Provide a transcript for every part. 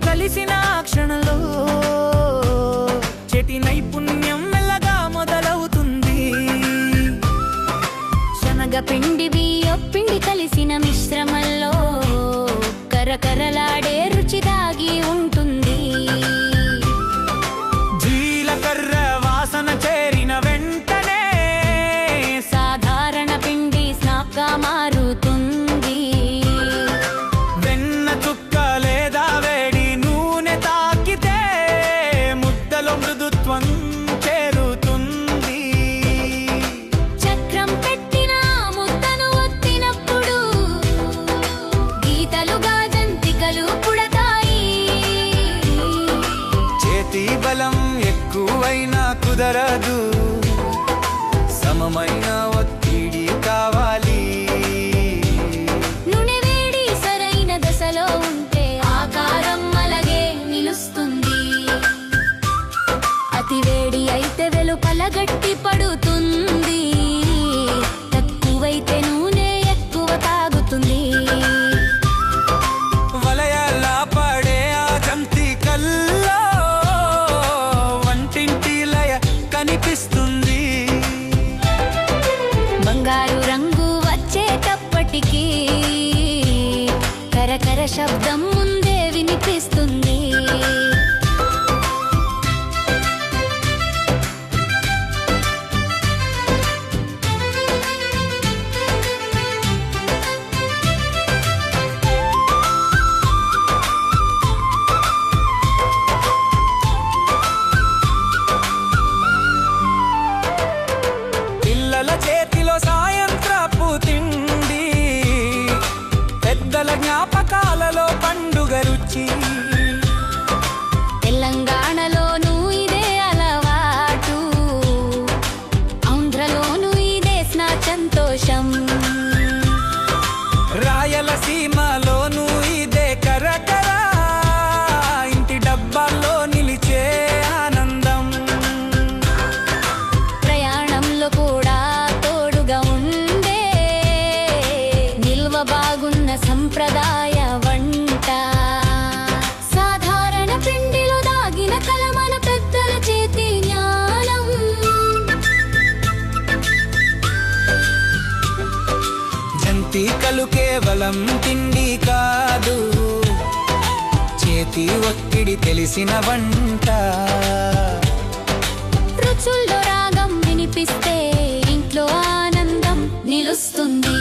కలిసిన క్షణంలో చేతి నైపుణ్యం మెల్లగా మొదలవుతుంది. శనగపిండి బియ్యపిండి కలిసిన మిశ్రమంలో కరకరలాడే రుచి దాగి ఉంటుంది. జీలకర్ర వాసన చేరిన వెంటనే సాధారణ పిండి స్నాక్గా మారుతుంది. వెన్న చుక్క లేదా వేడి నూనె తాకితే ముద్దలో మృదుత్వం చేరుతుంది. చక్రం పెట్టిన ముద్దను ఒత్తినప్పుడు గీతలుగా జంతికలు పుడతాయి. చేతి బలం ఎక్కువైనా కుదరదు, సమమైన ఒత్తిడి కావాలి. నూనె వేడి సరైన దశలో ఉంటే ఆకారం అలాగే నిలుస్తుంది. అతి వేడి అయితే వెలుపల గట్టి పడుతుంది, తక్కువైతే నూనె ఎక్కువ తాగుతుంది. వలయాల పడే ఆ జంతికల్లో వంటింటి లయ కనిపిస్తుంది. బంగారు రంగు వచ్చేటప్పటికి కరకర శబ్దం ముందే వినిపిస్తుంది. పిల్లల చేతిలో సాయంత్రపు తిండి, పెద్దల జ్ఞాపకాలలో పండుగ రుచి. తెలంగాణలోనూ ఇదే అలవాటు, ఆంధ్రలోనూ ఇదే స్నా సంతోషం. రాయలసీమలోనూ ఇదే కరకర ఇంటి డబ్బాల్లో నిలిచే ఆనందం. ప్రయాణంలో కూడా తోడుగా ఉండే నిల్వ బాగున్న సంప్రదాయ వంట. సాధారణ పిండిలో దాగిన కలమన పెద్దల చేతి జ్ఞానం. జంతికలు కేవలం తిండి కాదు, చేతి ఒత్తిడి తెలిసిన వంట. రుచుల్లో రాగం వినిపిస్తే ఇంట్లో ఆనందం నిలుస్తుంది.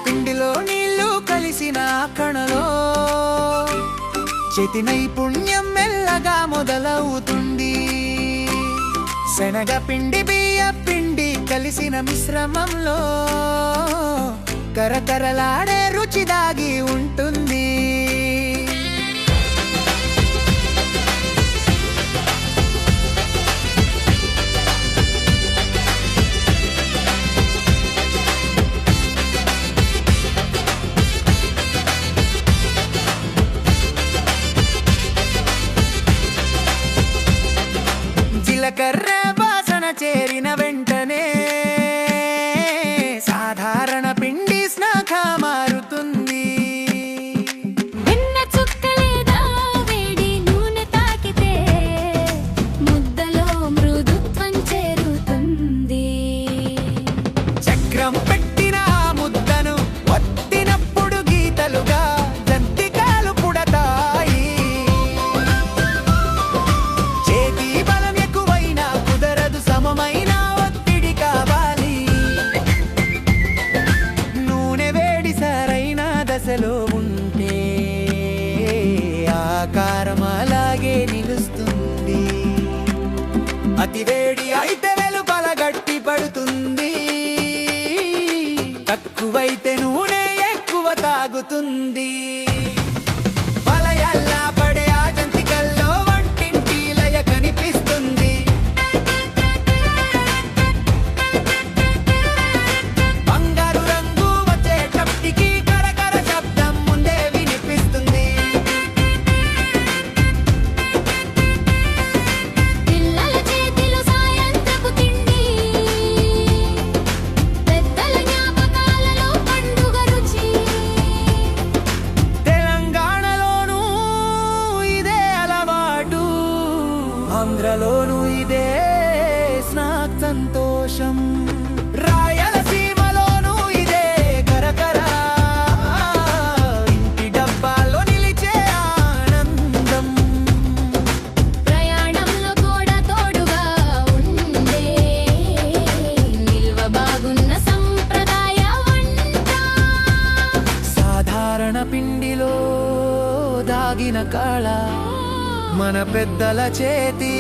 పిండిలో నీళ్లు కలిసిన కణలో చేతి నైపుణ్యం మెల్లగా మొదలవుతుంది. శనగ పిండి బియ్య పిండి కలిసిన మిశ్రమంలో కరకరలాడే రుచి దాగి ఉంటుంది. జీలకర్ర వాసన చేరిన వెంటనే సాధారణ పిండి స్నాక్గా మారుతుంది. వెన్న చుక్క లేదా వేడి నూనె తాకితే ముద్దలో మృదుత్వం చేరుతుంది. చక్రం పెట్టిన ముద్దను ఒత్తినప్పుడు గీతలుగా జంతికలు పుడతాయి. చేతి బలం ఎక్కువైనా కుదరదు, సమమైన ఒత్తిడి కావాలి. నూనె వేడి సరైన దశలో ఉంటే ఆకారం అలాగే నిలుస్తుంది. అతి వేడి అయితే వెలుపల గట్టి పడుతుంది, తక్కువైతే అవుతుంది. వలయాల్లా పడే ఆ జంతికల్లో వంటింటి లయ కనిపిస్తుంది. బంగారు రంగు వచ్చేటప్పటికి కరకర శబ్దం ముందే వినిపిస్తుంది. పిల్లల చేతిలో సాయంత్రపు తిండి, పెద్దల జ్ఞాపకాలలో పండుగ రుచి. తెలంగాణలోనూ ఇదే అలవాటు, ఆంధ్రలోనూ ఇదే స్నాక్ సంతోషం. రాయలసీమలోనూ ఇదే కరకర ఇంటి డబ్బాలో నిలిచే ఆనందం. ప్రయాణంలో కూడా తోడుగా ఉండే నిల్వ బాగున్న సంప్రదాయ వంట. సాధారణ పిండిలో దాగిన కళ, మన పెద్దల చేతి